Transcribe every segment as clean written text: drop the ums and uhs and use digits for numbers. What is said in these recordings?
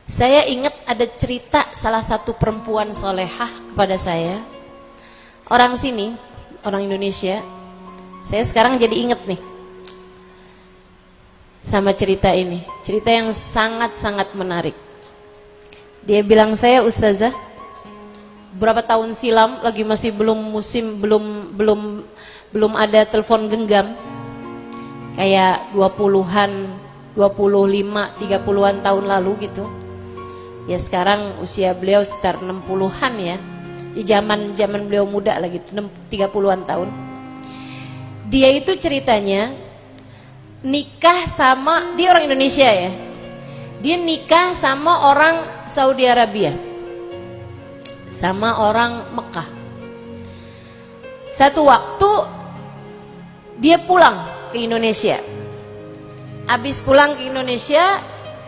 Saya ingat ada cerita salah satu perempuan solehah kepada saya. Orang sini, orang Indonesia. Saya sekarang jadi ingat nih sama cerita ini. Cerita yang sangat-sangat menarik. Dia bilang, saya ustazah, berapa tahun silam lagi masih belum musim, belum ada telepon genggam. Kayak 20-an, 25, 30-an tahun lalu gitu. Ya sekarang usia beliau sekitar 60-an ya. Di zaman beliau muda lagi, 30-an tahun. Dia itu ceritanya nikah sama, dia orang Indonesia ya. Dia nikah sama orang Saudi Arabia, sama orang Mekah. Satu waktu dia pulang ke Indonesia. Habis pulang ke Indonesia,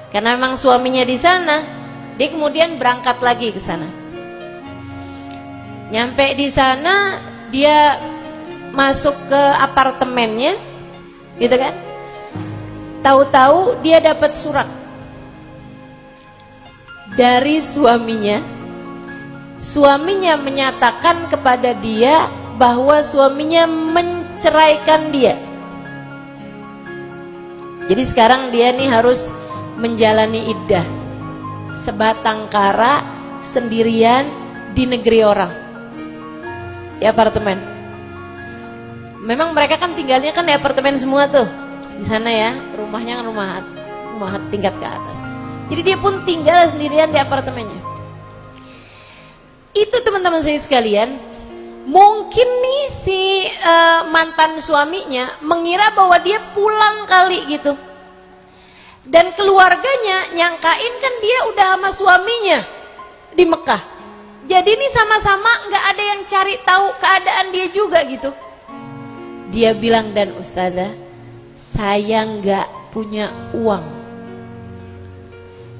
karena memang suaminya di sana, dia kemudian berangkat lagi ke sana. Nyampe di sana, dia masuk ke apartemennya, gitu kan? Tahu-tahu dia dapat surat dari suaminya. Suaminya menyatakan kepada dia bahwa suaminya menceraikan dia. Jadi sekarang dia nih harus menjalani iddah sebatang kara sendirian di negeri orang, di apartemen. Memang mereka kan tinggalnya kan di apartemen semua tuh di sana ya, rumahnya kan rumah tingkat ke atas. Jadi dia pun tinggal sendirian di apartemennya. Itu teman-teman saya sekalian, mungkin nih si mantan suaminya mengira bahwa dia pulang kali gitu. Dan keluarganya nyangkain kan dia udah sama suaminya di Mekah. Jadi ini sama-sama gak ada yang cari tahu keadaan dia juga gitu. Dia bilang, dan ustazah, saya gak punya uang,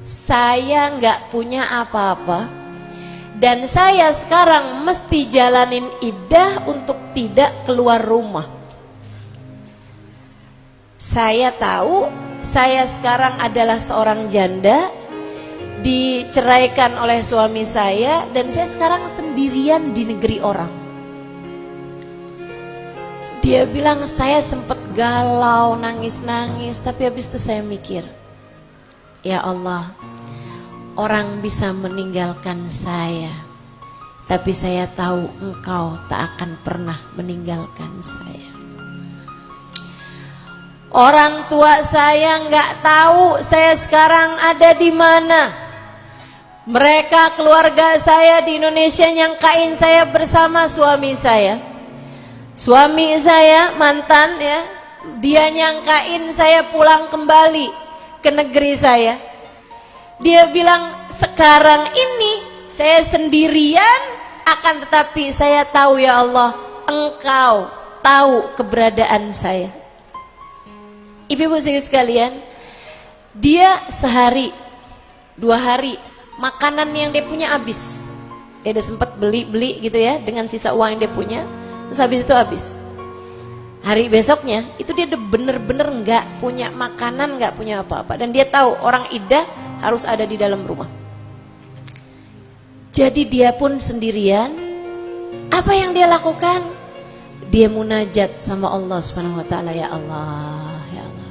saya gak punya apa-apa, dan saya sekarang mesti jalanin iddah untuk tidak keluar rumah. Saya tahu saya sekarang adalah seorang janda, diceraikan oleh suami saya, dan saya sekarang sendirian di negeri orang. Dia bilang, saya sempat galau, nangis-nangis, tapi habis itu saya mikir, ya Allah, orang bisa meninggalkan saya, tapi saya tahu Engkau tak akan pernah meninggalkan saya. Orang tua saya nggak tahu saya sekarang ada di mana. Mereka, keluarga saya di Indonesia, nyangkain saya bersama suami saya. Suami saya mantan ya, dia nyangkain saya pulang kembali ke negeri saya. Dia bilang, sekarang ini saya sendirian, akan tetapi saya tahu ya Allah, Engkau tahu keberadaan saya. Ibu-ibu sekalian, dia sehari, 2 hari, makanan yang dia punya habis. Dia udah sempat beli gitu ya, dengan sisa uang yang dia punya, terus habis itu habis. Hari besoknya, itu dia udah bener-bener gak punya makanan, gak punya apa-apa. Dan dia tahu orang iddah harus ada di dalam rumah. Jadi dia pun sendirian. Apa yang dia lakukan? Dia munajat sama Allah Subhanahu wa taala, ya Allah, ya Allah.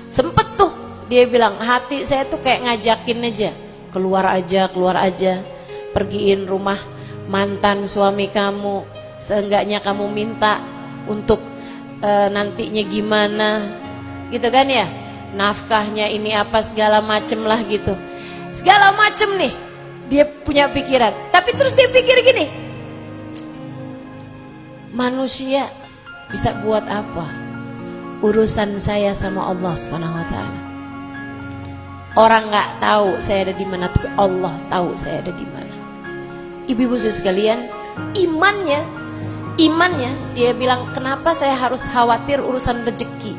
Sempet tuh dia bilang, hati saya tuh kayak ngajakin aja, keluar aja, pergiin rumah mantan suami kamu, seenggaknya kamu minta untuk nantinya gimana, gitu kan ya, nafkahnya ini apa segala macem lah gitu, segala macem nih dia punya pikiran. Tapi terus dia pikir gini, manusia bisa buat apa? Urusan saya sama Allah Subhanahu wa taala. Orang nggak tahu saya ada di mana, tapi Allah tahu saya ada di mana. Ibu-ibu sekalian, imannya dia bilang, kenapa saya harus khawatir urusan rezeki,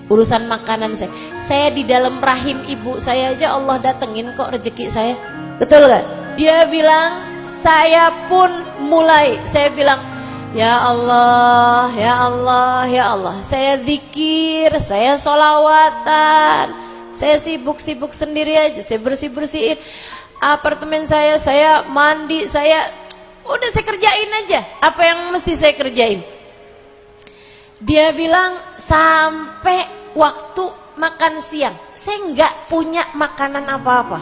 urusan makanan saya? Saya di dalam rahim ibu saya aja Allah datengin kok rezeki saya. Betul gak? Dia bilang, saya pun mulai, saya bilang, ya Allah, ya Allah, ya Allah, saya zikir, saya sholawatan, Saya sibuk-sibuk sendiri aja, saya bersih-bersihin apartemen saya mandi, udah saya kerjain aja apa yang mesti saya kerjain. Dia bilang sampai waktu makan siang saya nggak punya makanan apa-apa.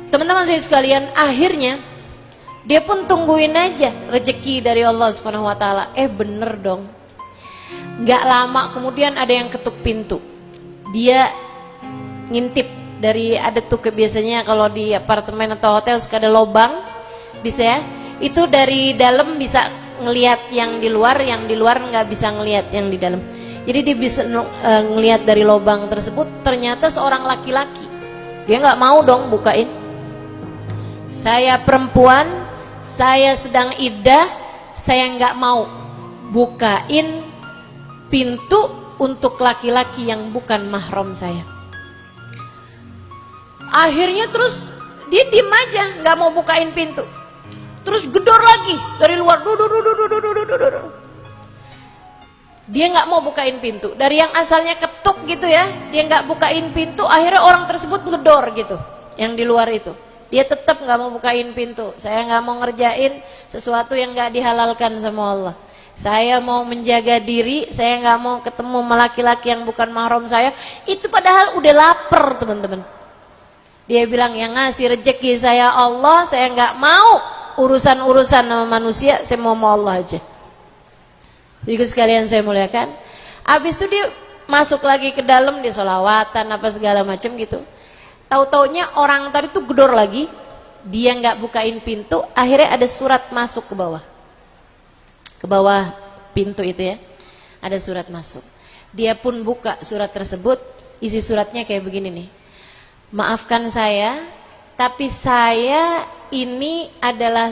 Teman-teman saya sekalian, akhirnya dia pun tungguin aja rezeki dari Allah Subhanahu wa taala. Bener dong. Nggak lama kemudian ada yang ketuk pintu. Dia ngintip dari, ada tuh biasanya kalau di apartemen atau hotel suka ada lobang, bisa ya, itu dari dalam bisa ngelihat yang di luar nggak bisa ngelihat yang di dalam. Jadi dia bisa ngelihat dari lobang tersebut, ternyata seorang laki-laki. Dia nggak mau dong bukain. Saya perempuan, saya sedang iddah, saya nggak mau bukain pintu untuk laki-laki yang bukan mahram saya. Akhirnya terus dia diem aja, nggak mau bukain pintu. Terus gedor lagi dari luar, dia nggak mau bukain pintu. Dari yang asalnya ketuk gitu ya, dia nggak bukain pintu. Akhirnya orang tersebut gedor gitu, yang di luar itu. Dia tetap nggak mau bukain pintu. Saya nggak mau ngerjain sesuatu yang nggak dihalalkan sama Allah. Saya mau menjaga diri, saya nggak mau ketemu sama laki-laki yang bukan mahram saya. Itu padahal udah lapar, teman-teman. Dia bilang yang ngasih rezeki saya Allah, saya nggak mau urusan-urusan sama manusia, saya mau Allah aja. Jadi sekalian saya muliakan. Habis itu dia masuk lagi ke dalam, dia sholawatan apa segala macam gitu. Tahu-taunya orang tadi tuh gedor lagi, dia nggak bukain pintu, akhirnya ada surat masuk ke bawah. Ke bawah pintu itu ya, ada surat masuk. Dia pun buka surat tersebut, isi suratnya kayak begini nih. Maafkan saya, tapi saya ini adalah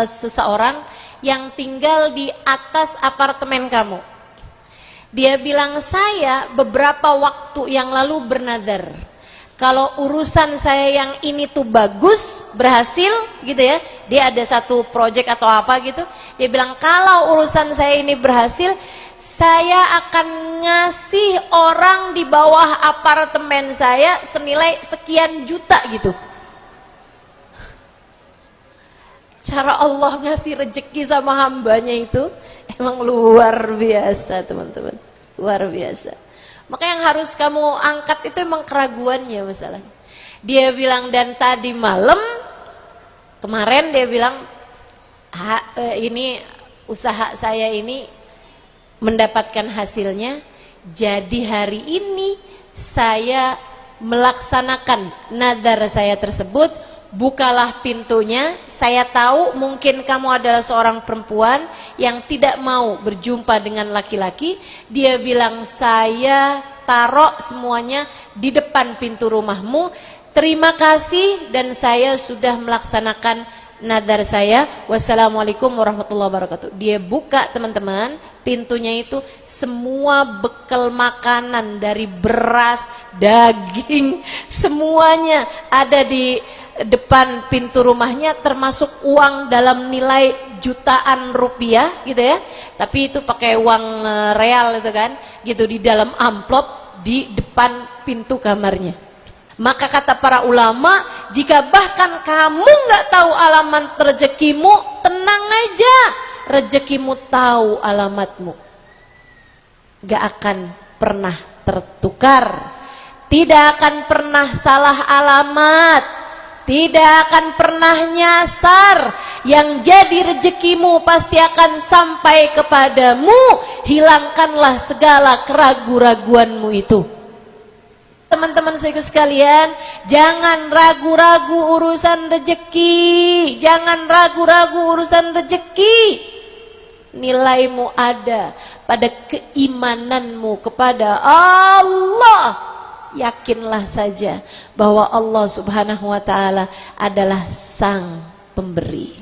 seseorang yang tinggal di atas apartemen kamu. Dia bilang saya beberapa waktu yang lalu bernadar, kalau urusan saya yang ini tuh bagus, berhasil gitu ya, dia ada satu project atau apa gitu, dia bilang kalau urusan saya ini berhasil, saya akan ngasih orang di bawah apartemen saya senilai sekian juta gitu. Cara Allah ngasih rezeki sama hambanya itu emang luar biasa, teman-teman, luar biasa. Maka yang harus kamu angkat itu emang keraguannya masalahnya. Dia bilang, dan tadi malam kemarin dia bilang ini usaha saya ini mendapatkan hasilnya, jadi hari ini saya melaksanakan nadar saya tersebut. Bukalah pintunya, saya tahu mungkin kamu adalah seorang perempuan yang tidak mau berjumpa dengan laki-laki. Dia bilang saya taruh semuanya di depan pintu rumahmu, terima kasih dan saya sudah melaksanakan nadar saya. Wassalamualaikum warahmatullahi wabarakatuh. Dia buka, teman-teman, pintunya itu semua bekal makanan dari beras, daging, semuanya ada di depan pintu rumahnya, termasuk uang dalam nilai jutaan rupiah gitu ya, tapi itu pakai uang real itu kan, gitu, di dalam amplop di depan pintu kamarnya. Maka kata para ulama, jika bahkan kamu nggak tahu alamat rezekimu, tenang aja, rezekimu tahu alamatmu, gak akan pernah tertukar, tidak akan pernah salah alamat, tidak akan pernah nyasar. Yang jadi rezekimu pasti akan sampai kepadamu. Hilangkanlah segala keraguan-raguanmu itu. Teman-teman sekalian, jangan ragu-ragu urusan rezeki, jangan ragu-ragu urusan rezeki. Nilaimu ada pada keimananmu kepada Allah. Yakinlah saja bahwa Allah Subhanahu wa ta'ala adalah sang pemberi.